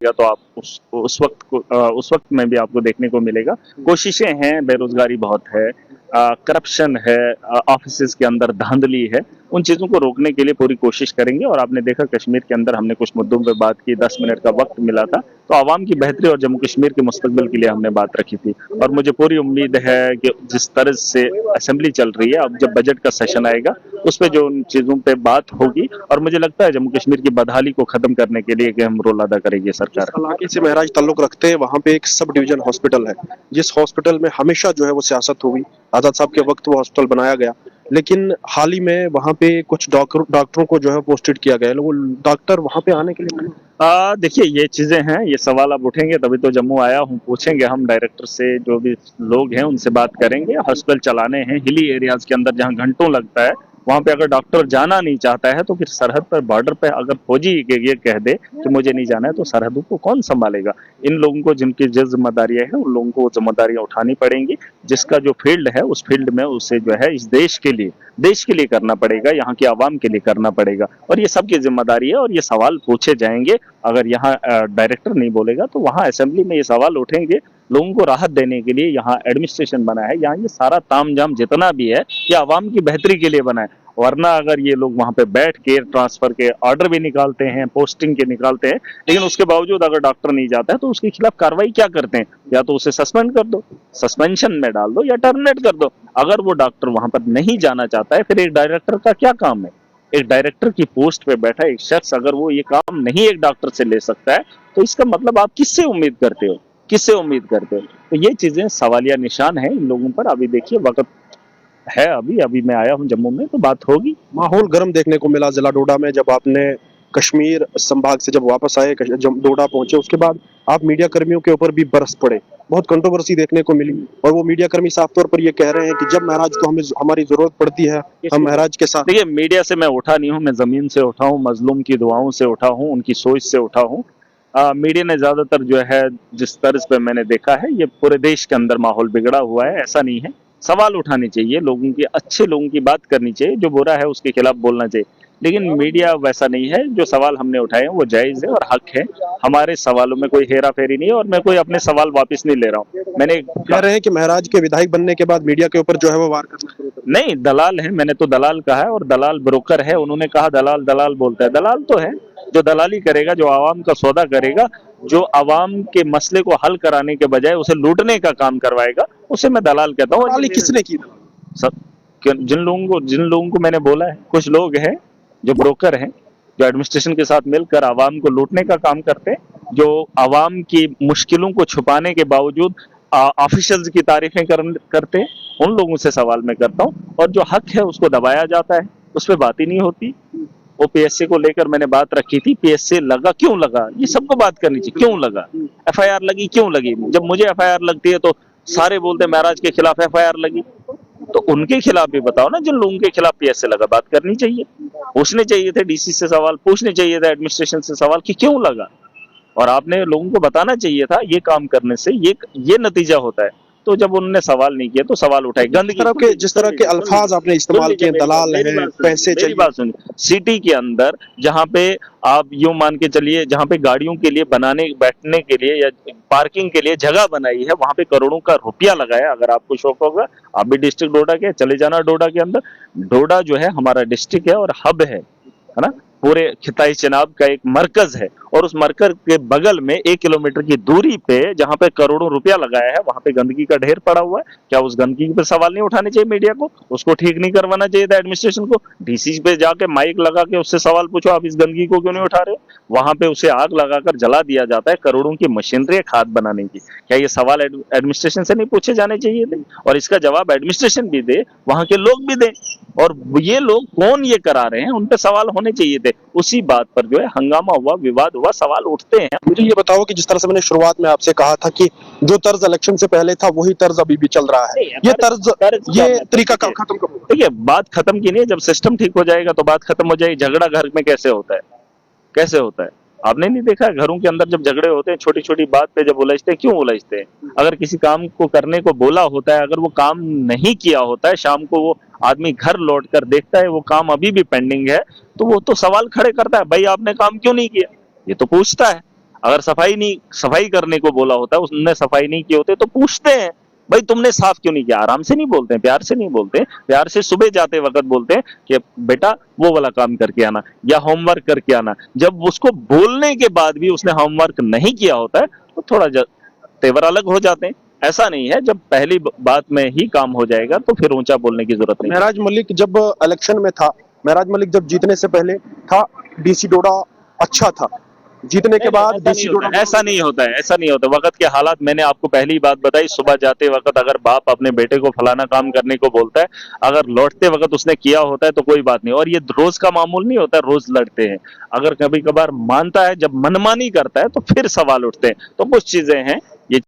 जाएगा तो आप उस वक्त में भी आपको देखने को मिलेगा। कोशिशें हैं, बेरोजगारी बहुत है, करप्शन है, ऑफिसेज के अंदर धांधली है। उन चीजों को रोकने के लिए पूरी कोशिश करेंगे। और आपने देखा कश्मीर के अंदर हमने कुछ मुद्दों पे बात की, 10 मिनट का वक्त मिला था, तो आवाम की बेहतरी और जम्मू कश्मीर के मुस्तकबिल के लिए हमने बात रखी थी। और मुझे पूरी उम्मीद है कि जिस तरह से असेंबली चल रही है, अब जब बजट का सेशन आएगा उस पर जो उन चीजों पे बात होगी, और मुझे लगता है जम्मू कश्मीर की बदहाली को खत्म करने के लिए कि हम रोल अदा करेगी जिस सरकार। इलाके से महराज ताल्लुक रखते हैं वहाँ पे एक सब डिवीजन हॉस्पिटल है, जिस हॉस्पिटल में हमेशा जो है वो सियासत हुई। आजाद साहब के वक्त वो हॉस्पिटल बनाया गया, लेकिन हाल ही में वहाँ पे कुछ डॉक्टरों को जो है पोस्टेड किया गया, वो डॉक्टर वहाँ पे आने के लिए मना। देखिए ये चीजें हैं, ये सवाल अब उठेंगे तभी तो जम्मू आया हूँ, पूछेंगे हम डायरेक्टर से, जो भी लोग हैं उनसे बात करेंगे। हॉस्पिटल चलाने हैं हिली एरियाज के अंदर जहाँ घंटों लगता है, वहां पे अगर डॉक्टर जाना नहीं चाहता है तो फिर सरहद पर, बॉर्डर पे अगर फौजी ये कह दे कि मुझे नहीं जाना है, तो सरहदों को कौन संभालेगा? इन लोगों को, जिनकी जो जिम्मेदारियां हैं, उन लोगों को वो जिम्मेदारियां उठानी पड़ेंगी। जिसका जो फील्ड है उस फील्ड में उसे जो है इस देश के लिए करना पड़ेगा, यहाँ की आवाम के लिए करना पड़ेगा। और ये सबकी जिम्मेदारी है और ये सवाल पूछे जाएंगे। अगर यहाँ डायरेक्टर नहीं बोलेगा तो वहाँ असेंबली में ये सवाल उठेंगे। लोगों को राहत देने के लिए यहाँ एडमिनिस्ट्रेशन बना है, यहाँ ये सारा तामझाम जितना भी है ये आवाम की बेहतरी के लिए बना है। वरना अगर ये लोग वहां पे बैठ के ट्रांसफर के ऑर्डर भी निकालते हैं, पोस्टिंग के निकालते हैं, लेकिन उसके बावजूद अगर डॉक्टर नहीं जाता है तो उसके खिलाफ कार्रवाई क्या करते हैं? या तो उसे सस्पेंड कर दो, सस्पेंशन में डाल दो, या टर्मिनेट कर दो। अगर वो डॉक्टर वहां पर नहीं जाना चाहता है, फिर एक डायरेक्टर का क्या काम है? एक डायरेक्टर की पोस्ट पे बैठा एक शख्स अगर वो ये काम नहीं एक डॉक्टर से ले सकता है, तो इसका मतलब आप किससे उम्मीद करते हो? किससे उम्मीद करते हो? तो ये चीजें सवालिया निशान है इन लोगों पर। अभी देखिए वक्त है, अभी अभी मैं आया हूँ जम्मू में, तो बात होगी। माहौल गर्म देखने को मिला जिला डोडा में, जब आपने कश्मीर संभाग से जब वापस आए, जब डोडा पहुंचे, उसके बाद आप मीडिया कर्मियों के ऊपर भी बरस पड़े। बहुत कंट्रोवर्सी देखने को मिली, और वो मीडिया कर्मी साफ तौर पर ये कह रहे हैं कि जब महराज को हमें हमारी जरूरत पड़ती है, हम महराज के साथ। देखिए मीडिया से मैं उठा नहीं हूँ, मैं जमीन से उठा हूँ, मजलूम की दुआओं से उठा हूँ, उनकी सोच से उठा हूँ। मीडिया ने ज्यादातर जो है, जिस तर्ज पे मैंने देखा है, ये पूरे देश के अंदर माहौल बिगड़ा हुआ है, ऐसा नहीं है। सवाल उठाने चाहिए, लोगों की, अच्छे लोगों की बात करनी चाहिए, जो बुरा है उसके खिलाफ बोलना चाहिए। लेकिन मीडिया वैसा नहीं है। जो सवाल हमने उठाए हैं वो जायज है और हक है। हमारे सवालों में कोई हेरा फेरी नहीं है, और मैं कोई अपने सवाल वापस नहीं ले रहा हूँ। मैंने कह रहे हैं कि महराज के विधायक बनने के बाद मीडिया के ऊपर जो है वो वार करना शुरू कर। नहीं, दलाल है, मैंने तो दलाल कहा है, और दलाल ब्रोकर है। उन्होंने कहा दलाल, दलाल बोलता है, दलाल तो है जो दलाली करेगा, जो आवाम का सौदा करेगा, जो आवाम के मसले को हल कराने के बजाय उसे लूटने का काम करवाएगा, उसे मैं दलाल कहता हूँ। दलाली किसने की? सब जिन लोगों को मैंने बोला है, कुछ लोग हैं जो ब्रोकर हैं, जो एडमिनिस्ट्रेशन के साथ मिलकर आवाम को लूटने का काम करते हैं, जो आवाम की मुश्किलों को छुपाने के बावजूद ऑफिशियल्स की तारीफें करते हैं, उन लोगों से सवाल मैं करता हूँ। और जो हक है उसको दबाया जाता है, उस पर बात ही नहीं होती। वो पीएससी को लेकर मैंने बात रखी थी, पीएससी लगा, क्यों लगा, ये सबको बात करनी चाहिए, क्यों लगा? एफआईआर लगी, क्यों लगी? जब मुझे एफआईआर लगती है तो सारे बोलते हैं महाराज के खिलाफ एफआईआर लगी। तो उनके खिलाफ भी बताओ ना, जिन लोगों के खिलाफ पीएससी लगा। बात करनी चाहिए, पूछने चाहिए थे डीसी से सवाल, पूछने चाहिए था एडमिनिस्ट्रेशन से सवाल कि क्यों लगा। और आपने लोगों को बताना चाहिए था, ये काम करने से ये नतीजा होता है। तो जब उन्होंने सवाल नहीं किया तो सवाल उठाए। गंदगी, जिस तरह के अल्फाज आपने इस्तेमाल किए, दलाल हैं, पैसे चाहिए। बात सुनिए, सिटी के अंदर जहाँ पे आप यूं मान के चलिए, जहाँ पे गाड़ियों के लिए बनाने बैठने के लिए या पार्किंग के लिए जगह बनाई है, वहां पे करोड़ों का रुपया लगाया। अगर आपको शौक होगा, आप भी डिस्ट्रिक्ट डोडा के चले जाना। डोडा के अंदर, डोडा जो है हमारा डिस्ट्रिक्ट है और हब है ना, पूरे खिताई चनाब का एक मरकज है। और उस मरकज के बगल में 1 किलोमीटर की दूरी पे जहां पे करोड़ों रुपया लगाया है, वहां पे गंदगी का ढेर पड़ा हुआ है। क्या उस गंदगी पे सवाल नहीं उठाने चाहिए मीडिया को? उसको ठीक नहीं करवाना चाहिए था एडमिनिस्ट्रेशन को? डीसी पे जाके माइक लगा के उससे सवाल पूछो, आप इस गंदगी को क्यों नहीं उठा रहे हो? वहां पे उसे आग लगाकर जला दिया जाता है, करोड़ों की मशीनरी है खाद बनाने की। क्या ये सवाल एडमिनिस्ट्रेशन से नहीं पूछे जाने चाहिए थे? और इसका जवाब एडमिनिस्ट्रेशन भी दे, वहां के लोग भी दें। और ये लोग कौन ये करा रहे हैं, उन पे सवाल होने चाहिए थे। उसी बात पर जो है हंगामा हुआ, विवाद हुआ, सवाल उठते हैं। मुझे ये बताओ कि जिस तरह से मैंने शुरुआत में आपसे कहा था कि जो तर्ज इलेक्शन से पहले था वही तर्ज अभी भी चल रहा है, ये तरीका कब खत्म होगा? देखिए बात खत्म की नहीं है, जब सिस्टम ठीक हो जाएगा तो बात खत्म हो जाएगी। झगड़ा घर में कैसे होता है, कैसे होता है? आपने नहीं देखा है घरों के अंदर जब झगड़े होते हैं, छोटी छोटी बात पे जब उलझते हैं, क्यों उलझते हैं? अगर किसी काम को करने को बोला होता है, अगर वो काम नहीं किया होता है, शाम को वो आदमी घर लौट कर देखता है वो काम अभी भी पेंडिंग है, तो वो तो सवाल खड़े करता है, भाई आपने काम क्यों नहीं किया? ये तो पूछता है। अगर सफाई करने को बोला होता है, उसने सफाई नहीं की होते तो पूछते हैं, भाई तुमने साफ क्यों नहीं किया? आराम से नहीं बोलते हैं, प्यार से नहीं बोलते हैं, प्यार से सुबह जाते वक्त बोलते हैं कि बेटा वो वाला काम करके आना या होमवर्क करके आना। जब उसको बोलने के बाद भी उसने होमवर्क नहीं किया होता है तो थोड़ा तेवर अलग हो जाते हैं। ऐसा नहीं है, जब पहली बात में ही काम हो जाएगा तो फिर ऊंचा बोलने की जरूरत नहीं। महराज मलिक जब इलेक्शन में था, महराज मलिक जब जीतने से पहले था, डीसी डोडा अच्छा था, जीतने के बाद डीसी डोडा ऐसा नहीं होता है, ऐसा नहीं होता। वक्त के हालात, मैंने आपको पहली बात बताई, सुबह जाते वक्त अगर बाप अपने बेटे को फलाना काम करने को बोलता है, अगर लौटते वक्त उसने किया होता है तो कोई बात नहीं। और ये रोज का मामूल नहीं होता, रोज लड़ते हैं। अगर कभी कभार मानता है, जब मनमानी करता है तो फिर सवाल उठते हैं। तो कुछ चीजें हैं ये